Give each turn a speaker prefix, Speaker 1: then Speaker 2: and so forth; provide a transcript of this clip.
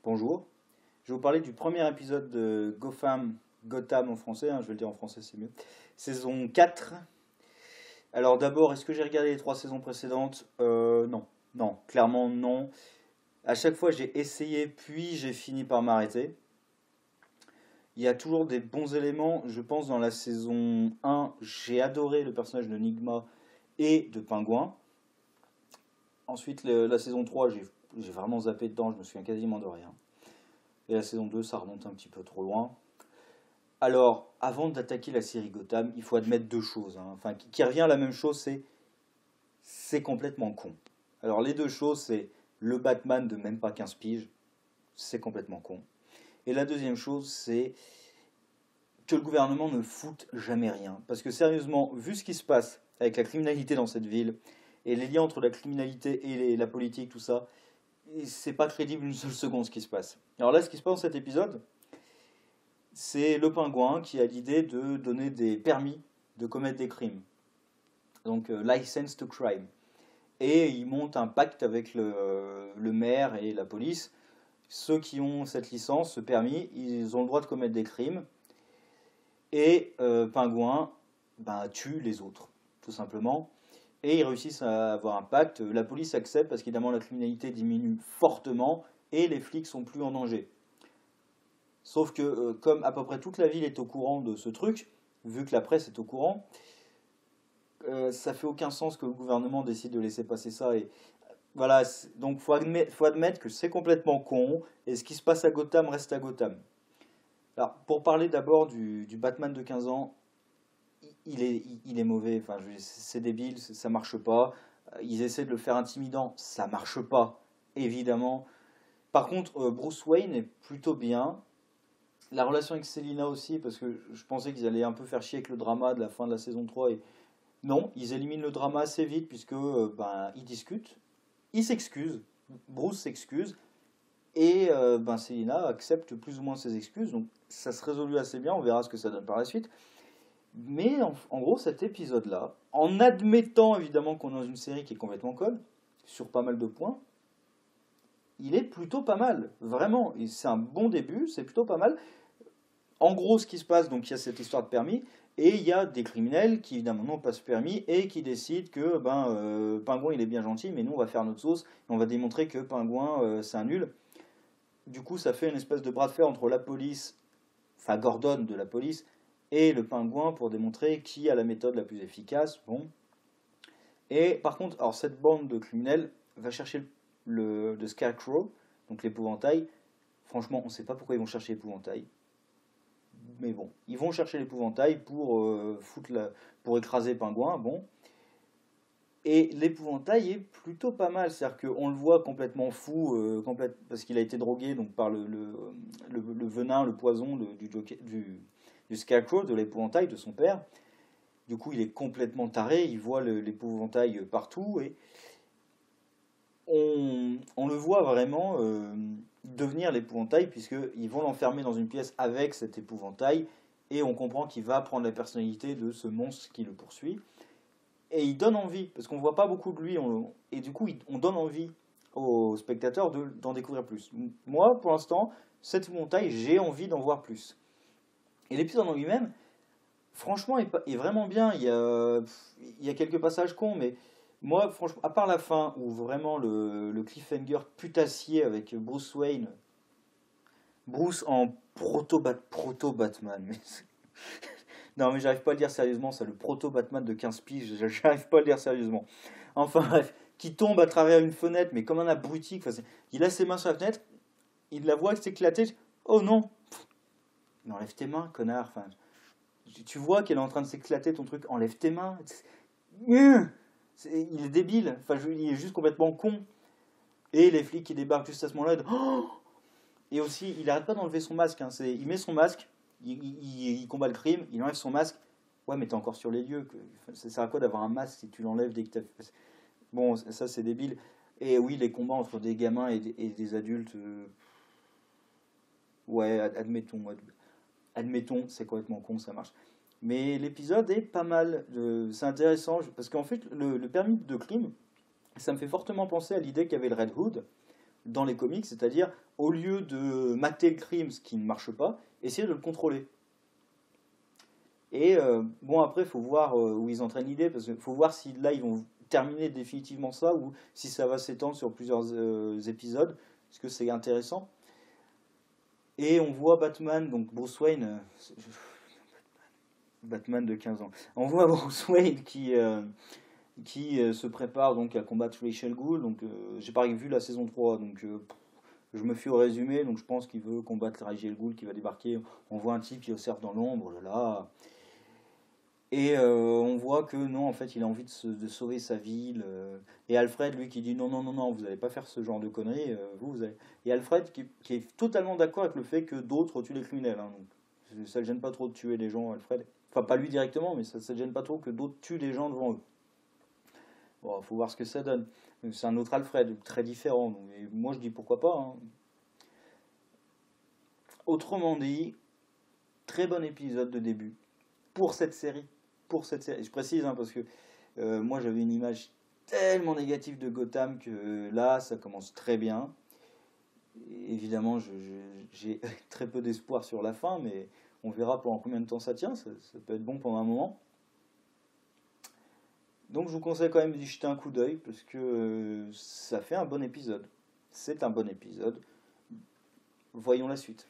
Speaker 1: Bonjour, je vais vous parler du premier épisode de Gotham en français, je vais le dire en français c'est mieux, saison 4. Alors d'abord, est-ce que j'ai regardé les 3 saisons précédentes? Non, non, clairement non. À chaque fois j'ai essayé, puis j'ai fini par m'arrêter. Il y a toujours des bons éléments, je pense dans la saison 1, j'ai adoré le personnage de Nigma et de Pingouin. Ensuite, la saison 3, j'ai vraiment zappé dedans, je me souviens quasiment de rien. Et la saison 2, ça remonte un petit peu trop loin. Alors, avant d'attaquer la série Gotham, il faut admettre deux choses, enfin, qui revient à la même chose, c'est complètement con. Alors, les deux choses, c'est le Batman de même pas 15 piges, c'est complètement con. Et la deuxième chose, c'est que le gouvernement ne foute jamais rien. Parce que sérieusement, vu ce qui se passe avec la criminalité dans cette ville, et les liens entre la criminalité et la politique, tout ça, c'est pas crédible une seule seconde ce qui se passe. Alors là, ce qui se passe dans cet épisode, c'est le pingouin qui a l'idée de donner des permis de commettre des crimes. Donc, license to crime. Et il monte un pacte avec le maire et la police. Ceux qui ont cette licence, ce permis, ils ont le droit de commettre des crimes. Et Pingouin tue les autres, tout simplement. Et ils réussissent à avoir un pacte. La police accepte parce qu'évidemment la criminalité diminue fortement et les flics sont plus en danger. Sauf que comme à peu près toute la ville est au courant de ce truc, vu que la presse est au courant, ça fait aucun sens que le gouvernement décide de laisser passer ça. Et voilà, donc faut admettre que c'est complètement con, et ce qui se passe à Gotham reste à Gotham. Alors, pour parler d'abord du Batman de 15 ans, il est mauvais, enfin, c'est débile, ça marche pas. Ils essaient de le faire intimidant, ça marche pas, évidemment. Par contre, Bruce Wayne est plutôt bien. La relation avec Selina aussi, parce que je pensais qu'ils allaient un peu faire chier avec le drama de la fin de la saison 3, et non, ils éliminent le drama assez vite, puisque ils discutent, ils s'excusent, Bruce s'excuse, et Selina accepte plus ou moins ses excuses, donc ça se résolue assez bien, on verra ce que ça donne par la suite. Mais en gros, cet épisode-là, en admettant évidemment qu'on est dans une série qui est complètement conne, sur pas mal de points, il est plutôt pas mal, vraiment. C'est un bon début, c'est plutôt pas mal. En gros, ce qui se passe, donc il y a cette histoire de permis, et il y a des criminels qui évidemment n'ont pas ce permis et qui décident que Pingouin il est bien gentil, mais nous on va faire notre sauce et on va démontrer que Pingouin c'est un nul. Du coup, ça fait une espèce de bras de fer entre la police, enfin Gordon de la police, et le Pingouin pour démontrer qui a la méthode la plus efficace. Bon. Et par contre, alors cette bande de criminels va chercher le Scarecrow, donc l'épouvantail. Franchement, on ne sait pas pourquoi ils vont chercher l'épouvantail. Mais bon, ils vont chercher l'épouvantail pour écraser Pingouin, bon. Et l'épouvantail est plutôt pas mal, c'est-à-dire qu'on le voit complètement fou, parce qu'il a été drogué donc, par le venin, le poison du Scarecrow, de l'épouvantail, de son père. Du coup, il est complètement taré, il voit l'épouvantail partout, et on le voit vraiment devenir l'épouvantail, puisqu'ils vont l'enfermer dans une pièce avec cet épouvantail, et on comprend qu'il va prendre la personnalité de ce monstre qui le poursuit. Et il donne envie, parce qu'on ne voit pas beaucoup de lui, et du coup, on donne envie aux spectateurs d'en découvrir plus. Moi, pour l'instant, cette épouvantail, j'ai envie d'en voir plus. Et l'épisode en lui-même, franchement, est vraiment bien. Il y a quelques passages cons, mais moi, franchement, à part la fin, où vraiment le cliffhanger putassier avec Bruce Wayne, Bruce en proto-Batman, non, mais j'arrive pas à le dire sérieusement, ça, le proto-Batman de 15 piges, j'arrive pas à le dire sérieusement. Enfin bref, qui tombe à travers une fenêtre, mais comme un abruti, enfin, il a ses mains sur la fenêtre, il la voit s'éclater, oh non, mais enlève tes mains, connard, enfin, tu vois qu'elle est en train de s'éclater ton truc, enlève tes mains. Il est débile, enfin, il est juste complètement con. Et les flics qui débarquent juste à ce moment-là, et aussi, il arrête pas d'enlever son masque, il met son masque, il combat le crime, il enlève son masque. Ouais, mais t'es encore sur les lieux. Ça sert à quoi d'avoir un masque si tu l'enlèves dès que t'as fait. Bon, ça c'est débile. Et oui, les combats entre des gamins et des adultes. Ouais, admettons, c'est complètement con, ça marche. Mais l'épisode est pas mal. C'est intéressant parce qu'en fait, le permis de crime, ça me fait fortement penser à l'idée qu'avait le Red Hood. dans les comics, c'est-à-dire au lieu de mater le crime, ce qui ne marche pas, essayer de le contrôler. Et bon, après, il faut voir où ils entraînent l'idée, parce qu'il faut voir si là ils vont terminer définitivement ça ou si ça va s'étendre sur plusieurs épisodes, parce que c'est intéressant. Et on voit Batman, donc Bruce Wayne, Batman de 15 ans. On voit Bruce Wayne qui se prépare donc à combattre Ra's al Ghul. Donc j'ai pas vu la saison 3, donc je me fie au résumé. Donc je pense qu'il veut combattre Ra's al Ghul qui va débarquer. On voit un type qui observe dans l'ombre, oh là là. Et on voit que non, en fait, il a envie de sauver sa ville. Et Alfred, lui, qui dit non, non, non, non, vous n'allez pas faire ce genre de conneries. Vous allez... Et Alfred, qui est totalement d'accord avec le fait que d'autres tuent les criminels. Hein, donc, ça ne le gêne pas trop de tuer les gens, Alfred. Enfin, pas lui directement, mais ça ne le gêne pas trop que d'autres tuent les gens devant eux. Bon, faut voir ce que ça donne. C'est un autre Alfred, très différent. Donc, et moi, je dis pourquoi pas. Hein. Autrement dit, très bon épisode de début pour cette série. Pour cette série. Je précise, hein, parce que moi, j'avais une image tellement négative de Gotham que là, ça commence très bien. Et évidemment, j'ai très peu d'espoir sur la fin, mais on verra pendant combien de temps ça tient. Ça peut être bon pendant un moment. Donc je vous conseille quand même d'y jeter un coup d'œil parce que ça fait un bon épisode. C'est un bon épisode. Voyons la suite.